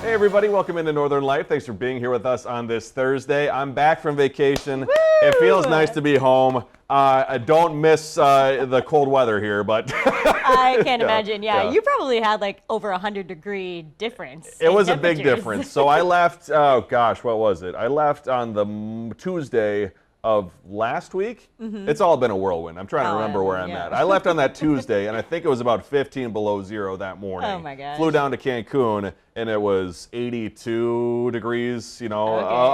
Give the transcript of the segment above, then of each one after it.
Hey everybody, welcome into Northern Life. Thanks for being here with us on this Thursday. I'm back from vacation. Woo! It feels nice to be home. I don't miss the cold weather here, but I can't imagine. Yeah, yeah. you probably had like over 100-degree difference. It in was a big temperatures. difference. So I left, oh gosh, what was it? I left on the Tuesday of last week. It's all been a whirlwind. I'm trying to remember where I'm yeah. at. I left on that Tuesday, and I think it was about 15 below zero that morning. Oh my gosh. Flew down to Cancun, and it was 82 degrees, Okay.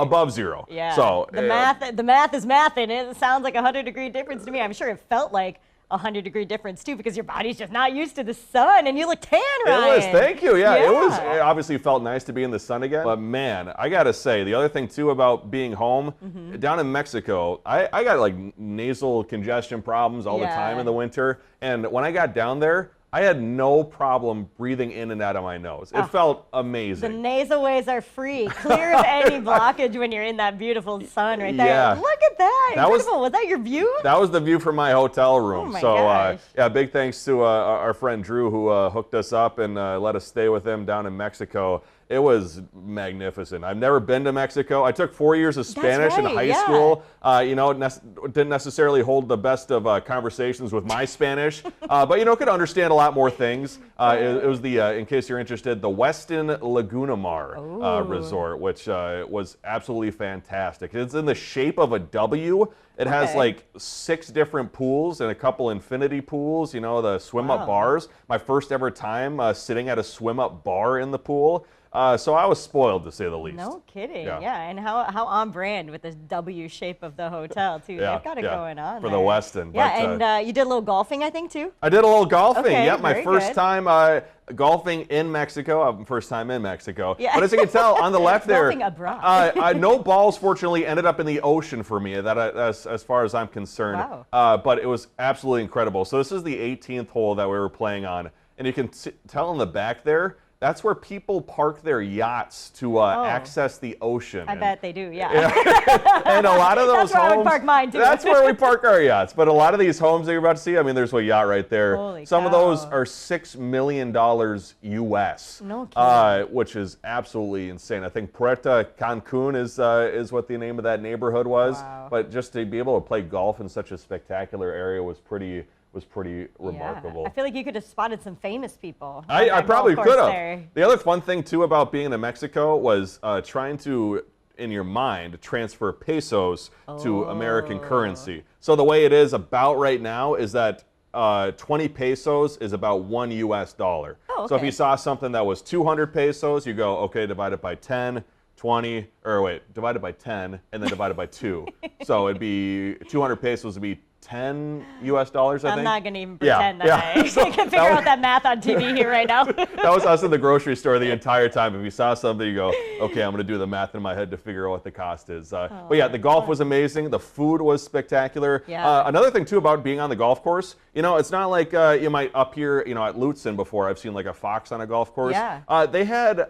above zero. Yeah. So the math is math, and it sounds like a 100-degree difference to me. I'm sure it felt like a 100-degree difference too, because your body's just not used to the sun, and you look tan, Ryan. It was, thank you. Yeah, Yeah. it obviously felt nice to be in the sun again. But man, I gotta say, the other thing too about being home, down in Mexico, I got like nasal congestion problems all the time in the winter. And when I got down there, I had no problem breathing in and out of my nose. It felt The amazing. nasal ways are free, clear of any blockage when you're in that beautiful sun right there. Yeah. Look at that. That was- Incredible. Was that your view? That was the view from my hotel room. Oh my so gosh. yeah, big thanks to our friend Drew who hooked us up and let us stay with him down in Mexico. It was magnificent. I've never been to Mexico. I took 4 years of Spanish in right, high yeah. school. Didn't necessarily hold the best of conversations with my Spanish, but could understand a lot more things. It was in case you're interested, the Westin Laguna Mar resort, which was absolutely fantastic. It's in the shape of a W. It has Okay. like 6 different pools and a couple infinity pools, the swim-up Wow. bars. My first ever time sitting at a swim-up bar in the pool. So I was spoiled, to say the least. No kidding. Yeah. Yeah, and how on brand with this W shape of the hotel too. Yeah, They've got it yeah, going on for there. the Westin. Yeah, But, and you did a little golfing, I think, too. I did a little golfing. Okay, Yep, my very first good. time golfing in Mexico. First time in Mexico. Yeah. But as you can tell, on the left there, Golfing abroad. no balls fortunately ended up in the ocean for me. As far as I'm concerned. Wow. But it was absolutely incredible. So this is the 18th hole that we were playing on, and you can tell in the back there. That's where people park their yachts to access the ocean. I bet they do. Yeah. And a lot of those That's where I would homes, park mine, too. That's where we park our yachts. But a lot of these homes that you're about to see, there's a yacht right there. Holy Some of cow. those are $6 million US, No kidding. which is absolutely insane. I think Puerto Cancun is what the name of that neighborhood was. Wow. But just to be able to play golf in such a spectacular area was pretty remarkable. Yeah. I feel like you could have spotted some famous people. on I that probably golf course could have. there. The other fun thing too about being in Mexico was trying to, in your mind, transfer pesos to American currency. So the way it is about right now is that 20 pesos is about $1 US. Oh, So if okay. you saw something that was 200 pesos, you go, okay, divide it by 10. 20, or wait, divided by 10, and then divided by 2. So it'd be 200 pesos would be $10 US, I think. I'm not going to even Yeah, pretend that yeah. I So can figure that was- out that math on TV here right now. That was us in the grocery store the entire time. If you saw something, you go, okay, I'm going to do the math in my head to figure out what the cost is. But yeah, the golf was amazing. The food was spectacular. Yeah. Another thing, too, about being on the golf course, it's not like you might up here, at Lutsen before, I've seen like a fox on a golf course. Yeah. They had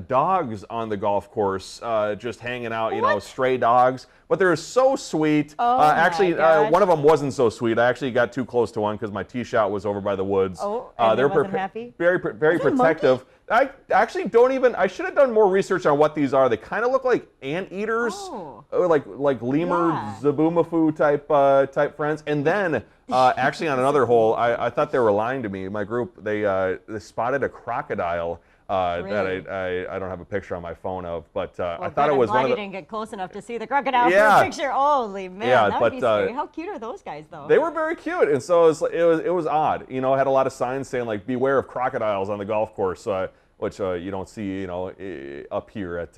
dogs on the golf course just hanging out, What? stray dogs. But they're so sweet. Oh my Actually, gosh. one of them wasn't so sweet. I actually got too close to one because my tee shot was over by the woods. Oh, and they it were wasn't happy? very Was it a protective. I actually don't even. I should have done more research on what these are. They kind of look like anteaters, Oh. or like lemur Yeah. zabumafu type friends. And then actually on another hole, I thought they were lying to me. My group they spotted a crocodile. Really? That I don't have a picture on my phone of, but I Well, thought good. it was I'm glad one of you the. didn't get close enough to see the crocodile Yeah. for a picture. Holy man, Yeah, that but, would be scary. How cute are those guys, though? They were very cute, and so it was odd. It had a lot of signs saying like "Beware of crocodiles" on the golf course, which you don't see, up here at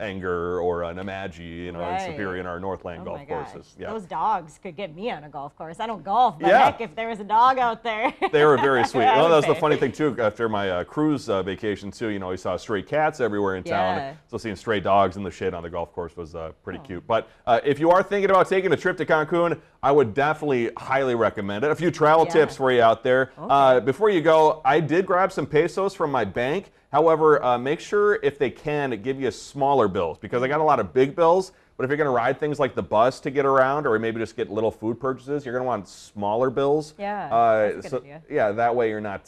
Anger or Namaji, in Right. Superior in our Northland Oh golf my gosh, courses. Yeah, those dogs could get me on a golf course. I don't golf, but Yeah. heck, if there was a dog out there. they were very sweet. I That would was the say. funny thing too. After my cruise vacation too, we saw stray cats everywhere in town. Yeah. So seeing stray dogs in the shade on the golf course was pretty cute. But if you are thinking about taking a trip to Cancun, I would definitely highly recommend it. A few travel Yeah. tips for you out there. Okay. Before you go, I did grab some pesos from my bank. However, make sure if they can give you smaller bills, because I got a lot of big bills. But if you're going to ride things like the bus to get around, or maybe just get little food purchases, you're going to want smaller bills. Yeah, that's a good idea. Yeah, that way you're not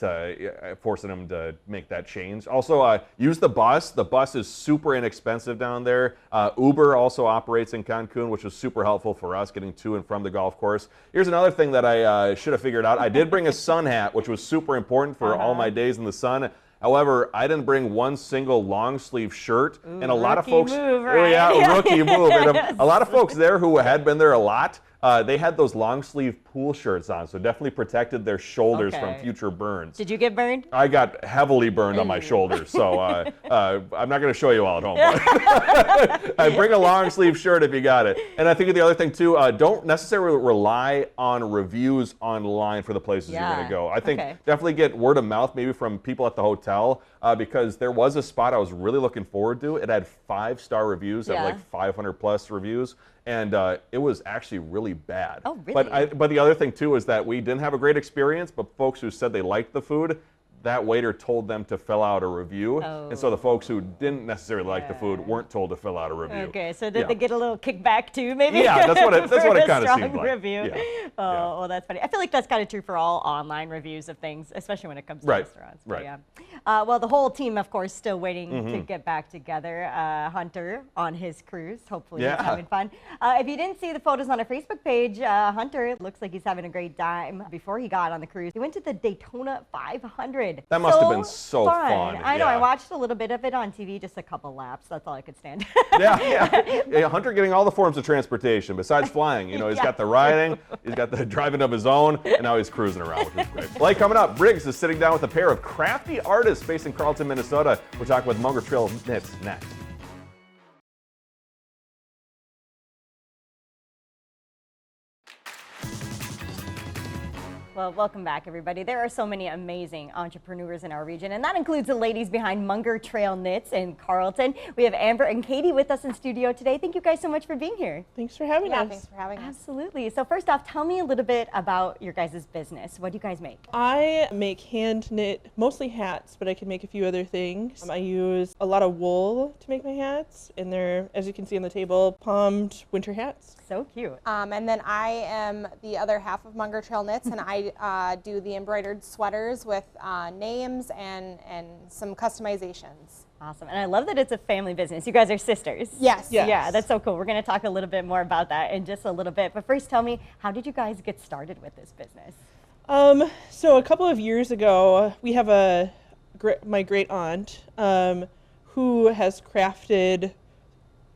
forcing them to make that change. Also, use the bus. The bus is super inexpensive down there. Uber also operates in Cancun, which was super helpful for us getting to and from the golf course. Here's another thing that I should have figured out. I did bring a sun hat, which was super important for all my days in the sun. However, I didn't bring one single long sleeve shirt, and a lot of folks, move, right? yeah, rookie move. And a lot of folks there who had been there a lot, they had those long sleeve pool shirts on, so definitely protected their shoulders from future burns. Did you get burned? I got heavily burned on my shoulders, so I'm not going to show you all at home. But bring a long sleeve shirt if you got it. And I think the other thing too, don't necessarily rely on reviews online for the places you're going to go. I think definitely get word of mouth, maybe from people at the hotel, because there was a spot I was really looking forward to. It had 5-star reviews, had like 500 plus reviews. And it was actually really bad. Oh, really? But the other thing too is that we didn't have a great experience, but folks who said they liked the food, that waiter told them to fill out a review. And so the folks who didn't necessarily like the food weren't told to fill out a review. Okay, so did they get a little kickback too, maybe? Yeah, that's what it kind of seemed like. Review. Yeah. Oh, well, that's funny. I feel like that's kind of true for all online reviews of things, especially when it comes to restaurants. But yeah. Well, the whole team, of course, still waiting to get back together. Hunter on his cruise. Hopefully he's having fun. If you didn't see the photos on our Facebook page, Hunter looks like he's having a great time. Before he got on the cruise, he went to the Daytona 500. That must have been so fun. I know. I watched a little bit of it on TV, just a couple laps. That's all I could stand. Yeah, Hunter getting all the forms of transportation besides flying. You know, he's got the riding, he's got the driving of his own, and now he's cruising around, which is great. Well, coming up, Briggs is sitting down with a pair of crafty artists based in Carlton, Minnesota. We're talking with Munger Trail Knits next. Well, welcome back, everybody. There are so many amazing entrepreneurs in our region, and that includes the ladies behind Munger Trail Knits in Carlton. We have Amber and Katie with us in studio today. Thank you guys so much for being here. Thanks for having us. Thanks for having us. Absolutely. So first off, tell me a little bit about your guys' business. What do you guys make? I make hand knit, mostly hats, but I can make a few other things. I use a lot of wool to make my hats, and they're, as you can see on the table, palmed winter hats. So cute. And then I am the other half of Munger Trail Knits, and I do the embroidered sweaters with names and some customizations. Awesome. And I love that it's a family business. You guys are sisters. Yes. Yeah, that's so cool. We're going to talk a little bit more about that in just a little bit. But first, tell me, how did you guys get started with this business? So a couple of years ago, we have my great aunt who has crafted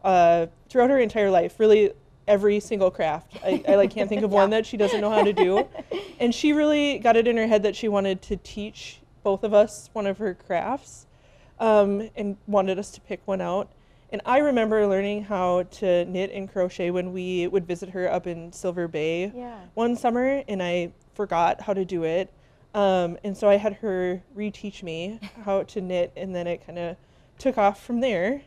throughout her entire life, really every single craft. I can't think of one that she doesn't know how to do. And she really got it in her head that she wanted to teach both of us one of her crafts, and wanted us to pick one out. And I remember learning how to knit and crochet when we would visit her up in Silver Bay one summer, and I forgot how to do it. And so I had her reteach me how to knit, and then it kind of took off from there.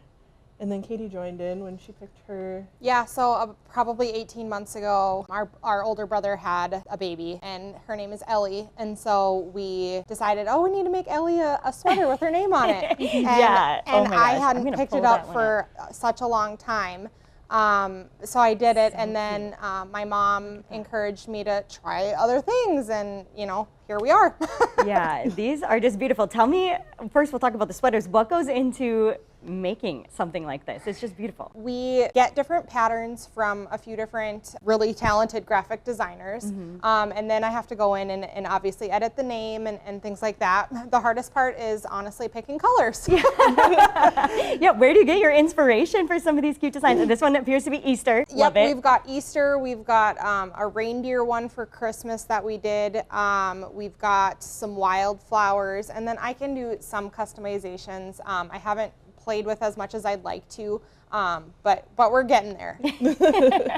And then Katie joined in when she picked her. Yeah, so probably 18 months ago, our older brother had a baby, and her name is Ellie. And so we decided, we need to make Ellie a sweater with her name on it. And, and I hadn't picked it up for such a long time. So I did it, and then my mom encouraged me to try other things, and here we are. Yeah, these are just beautiful. Tell me, first we'll talk about the sweaters. What goes into making something like this? It's just beautiful. We get different patterns from a few different really talented graphic designers, and then I have to go in and obviously edit the name and things like that. The hardest part is honestly picking colors. Yeah, where do you get your inspiration for some of these cute designs? And this one appears to be Easter. Love it. We've got Easter, we've got a reindeer one for Christmas that we did, we've got some wildflowers, and then I can do some customizations. I haven't played with as much as I'd like to, but we're getting there.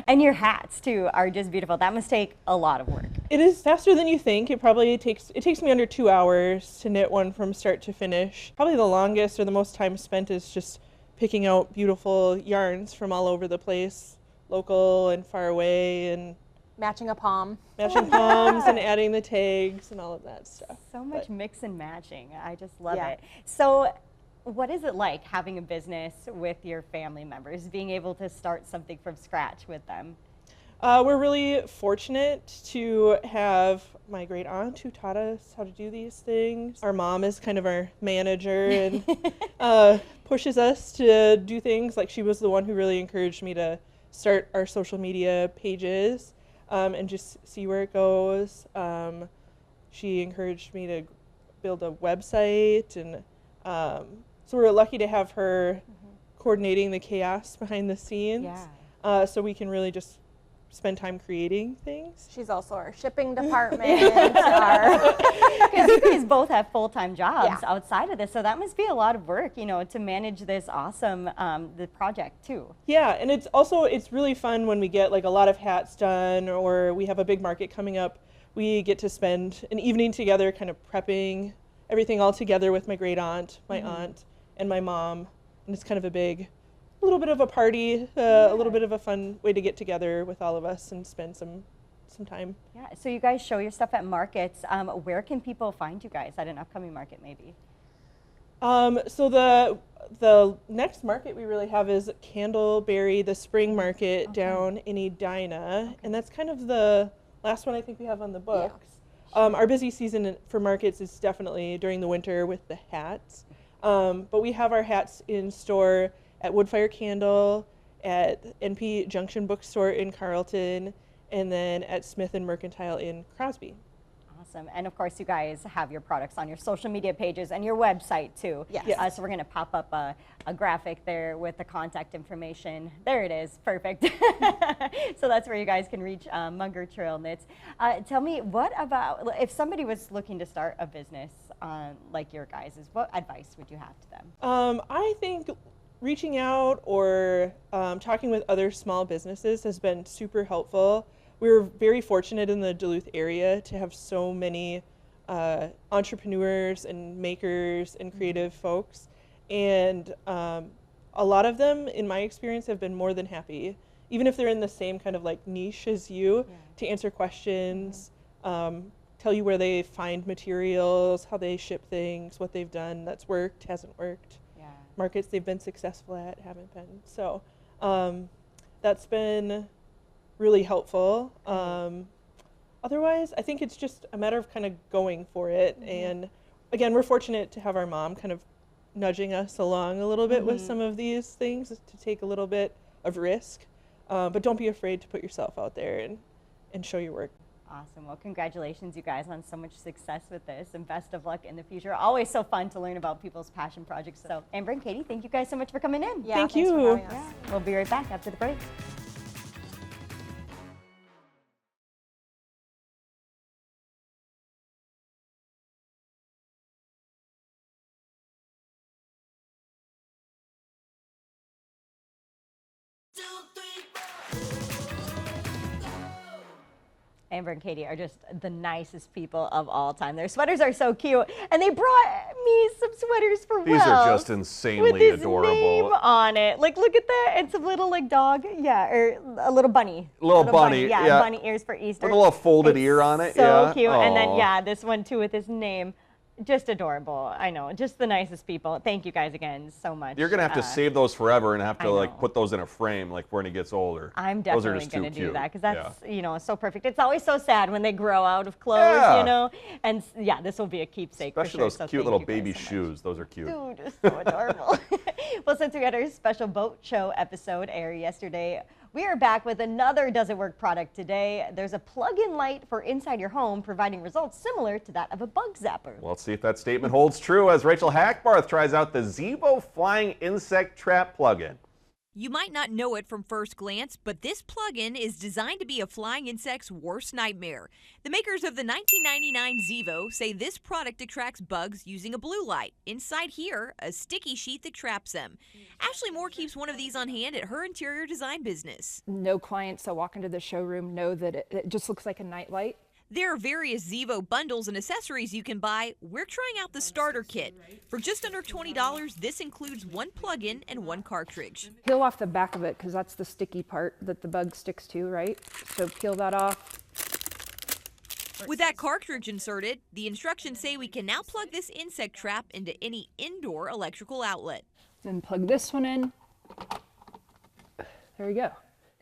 And your hats too are just beautiful. That must take a lot of work. It is faster than you think. It takes me under 2 hours to knit one from start to finish. Probably the longest or the most time spent is just picking out beautiful yarns from all over the place, local and far away, and matching a palm. Matching palms and adding the tags and all of that stuff. So much mix and matching. I just love it. So what is it like having a business with your family members, being able to start something from scratch with them? We're really fortunate to have my great aunt who taught us how to do these things. Our mom is kind of our manager and pushes us to do things. Like, she was the one who really encouraged me to start our social media pages and just see where it goes. She encouraged me to build a website, and so we're lucky to have her coordinating the chaos behind the scenes. So we can really just spend time creating things. She's also our shipping department. Because you guys both have full-time jobs outside of this, so that must be a lot of work, to manage this awesome the project too. Yeah, and it's really fun when we get like a lot of hats done, or we have a big market coming up. We get to spend an evening together kind of prepping everything all together with my great aunt, my aunt, and my mom. And it's kind of a little bit of a party, a little bit of a fun way to get together with all of us and spend some time. Yeah, so you guys show your stuff at markets. Where can people find you guys at an upcoming market maybe? So the next market we really have is Candleberry, the spring market down in Edina. And that's kind of the last one I think we have on the books. Our busy season for markets is definitely during the winter with the hats. But we have our hats in store at Woodfire Candle, at NP Junction Bookstore in Carlton, and then at Smith and Mercantile in Crosby. Awesome. And of course, you guys have your products on your social media pages and your website too. Yes. So we're going to pop up a graphic there with the contact information. There it is. Perfect. So that's where you guys can reach Munger Trail Knits. Tell me, what about if somebody was looking to start a business like your guys's, what advice would you have to them? I think reaching out or talking with other small businesses has been super helpful. We're very fortunate in the Duluth area to have so many entrepreneurs and makers and creative folks. And a lot of them, in my experience, have been more than happy, even if they're in the same kind of like niche as you, to answer questions, tell you where they find materials, how they ship things, what they've done that's worked, hasn't worked. Markets they've been successful at, haven't been. So that's been really helpful. Otherwise, I think it's just a matter of kind of going for it. And again, we're fortunate to have our mom kind of nudging us along a little bit with some of these things to take a little bit of risk. But don't be afraid to put yourself out there and show your work. Awesome. Well, congratulations, you guys, on so much success with this, and best of luck in the future. Always so fun to learn about people's passion projects. So, Amber and Katie, thank you guys so much for coming in. Thank thanks you. for having us. We'll be right back after the break. Amber and Katie are just the nicest people of all time. Their sweaters are so cute, and they brought me some sweaters for Will. These are just insanely with his adorable. Name on it. Like, look at that, and some little like dog, or a little bunny. Little bunny, yeah. Bunny ears for Easter. With a little folded It's ear on it. So cute, and Aw. then this one too with his name. Just adorable. I know, just the nicest people. Thank you guys again so much. You're gonna have to save those forever and have to I know. put those in a frame like when he gets older. I'm Those are definitely just going to too do cute. that because that's so perfect. It's always so sad when they grow out of clothes, Yeah. And this will be a keepsake. Especially for sure. those So cute thank little you guys baby so much. shoes. Those are cute. Dude, it's so adorable. Well, since we had our special boat show episode air yesterday, we are back with another Does It Work product today. There's a plug-in light for inside your home, providing results similar to that of a bug zapper. Well, let's see if that statement holds true as Rachel Hackbarth tries out the Zevo Flying Insect Trap plugin. You might not know it from first glance, but this plugin is designed to be a flying insect's worst nightmare. The makers of the 1999 Zevo say this product attracts bugs using a blue light. Inside here, a sticky sheet that traps them. Ashley Moore keeps one of these on hand at her interior design business. No clients that walk into the showroom know that it just looks like a nightlight. There are various Zevo bundles and accessories you can buy. We're trying out the starter kit. For just under $20, this includes one plug-in and one cartridge. Peel off the back of it because that's the sticky part that the bug sticks to, right? So peel that off. With that cartridge inserted, the instructions say we can now plug this insect trap into any indoor electrical outlet. Then plug this one in. There we go.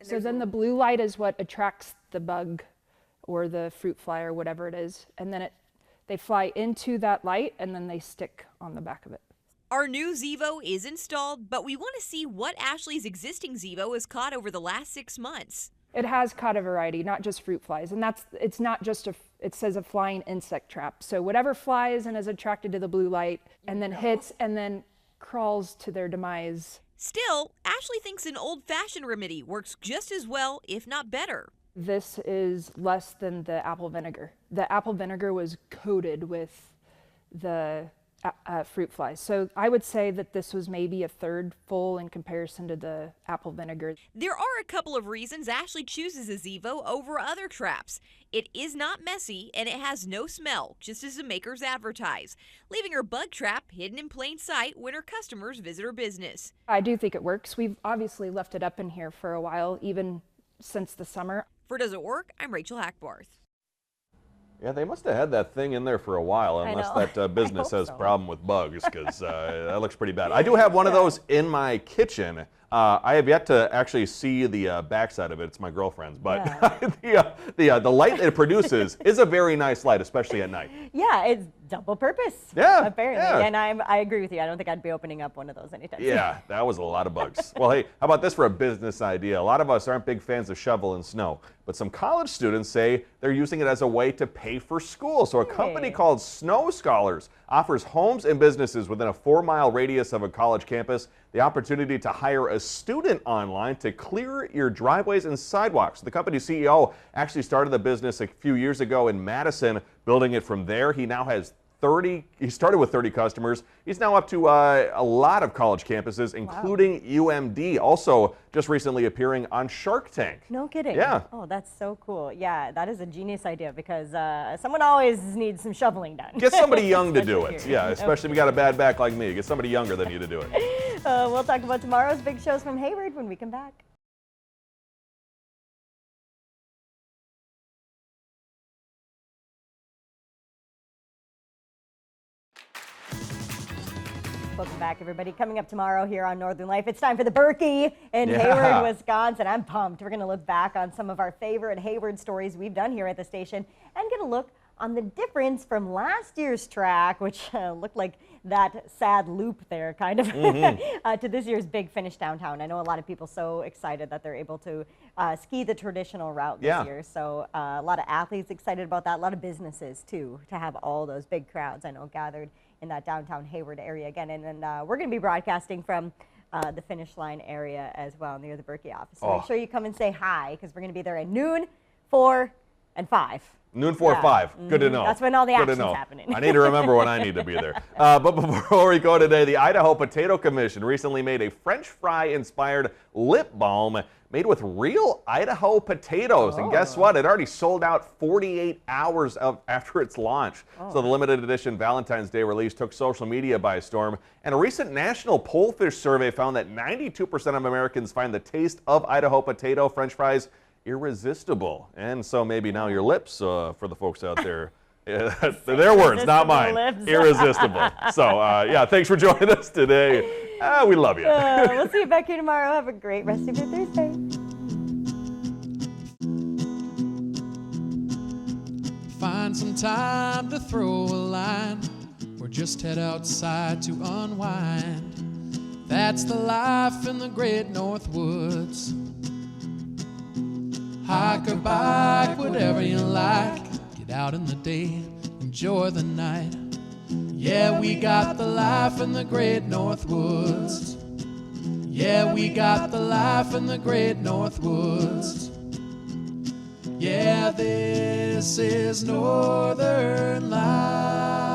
So then the blue light is what attracts the bug or the fruit fly or whatever it is. And then they fly into that light and then they stick on the back of it. Our new Zevo is installed, but we want to see what Ashley's existing Zevo has caught over the last 6 months. It has caught a variety, not just fruit flies. And it's not just it says a flying insect trap. So whatever flies and is attracted to the blue light and then hits and then crawls to their demise. Still, Ashley thinks an old-fashioned remedy works just as well, if not better. This is less than the apple vinegar. The apple vinegar was coated with the fruit flies. So I would say that this was maybe a third full in comparison to the apple vinegar. There are a couple of reasons Ashley chooses a Zevo over other traps. It is not messy and it has no smell, just as the makers advertise, leaving her bug trap hidden in plain sight when her customers visit her business. I do think it works. We've obviously left it up in here for a while, even since the summer. For Does It Work? I'm Rachel Hackbarth. Yeah, they must have had that thing in there for a while, unless that business has a problem with bugs, because that looks pretty bad. I do have one of those in my kitchen. I have yet to actually see the backside of it. It's my girlfriend's, but the light that it produces is a very nice light, especially at night. Yeah, it's double purpose. Yeah, apparently. yeah. And I agree with you. I don't think I'd be opening up one of those anytime soon. Yeah, that was a lot of bugs. Well, hey, how about this for a business idea? A lot of us aren't big fans of shovel and snow, but some college students say they're using it as a way to pay for school. So a company called Snow Scholars offers homes and businesses within a 4-mile radius of a college campus the opportunity to hire a student online to clear your driveways and sidewalks. The company's CEO actually started the business a few years ago in Madison, building it from there. He now has he started with 30 customers. He's now up to a lot of college campuses, including UMD, also just recently appearing on Shark Tank. No kidding. Yeah. Oh, that's so cool. Yeah, that is a genius idea because someone always needs some shoveling done. Get somebody young to do it. Here. Yeah, especially if you got a bad back like me. Get somebody younger than you to do it. We'll talk about tomorrow's big shows from Hayward when we come back. Welcome back, everybody. Coming up tomorrow here on Northern Life, it's time for the Berkey in Hayward, Wisconsin. I'm pumped. We're going to look back on some of our favorite Hayward stories we've done here at the station and get a look on the difference from last year's track, which looked like that sad loop there, kind of, to this year's Big Finish downtown. I know a lot of people so excited that they're able to ski the traditional route this year. So a lot of athletes excited about that. A lot of businesses, too, to have all those big crowds, I know, gathered in that downtown Hayward area again. And then we're going to be broadcasting from the finish line area as well, near the Berkey office. So make sure you come and say hi, because we're going to be there at noon, 4, and 5. Noon 4, 5. Good to know. That's when all the action's happening. I need to remember when I need to be there. But before we go today, the Idaho Potato Commission recently made a French fry-inspired lip balm made with real Idaho potatoes. And guess what? It already sold out 48 hours after its launch. So the limited edition Valentine's Day release took social media by storm. And a recent national pollfish survey found that 92% of Americans find the taste of Idaho potato French fries irresistible. And so maybe now your lips, for the folks out there, their words, not mine, irresistible. So yeah, thanks for joining us today. We love you. We'll see you back here tomorrow. Have a great rest of your Thursday. Find some time to throw a line or just head outside to unwind. That's the life in the great North Woods. Hike or bike, whatever you like. Get out in the day, enjoy the night. Yeah, we got the life in the great North Woods. Yeah, we got the life in the great North Woods. Yeah, this is Northern Life.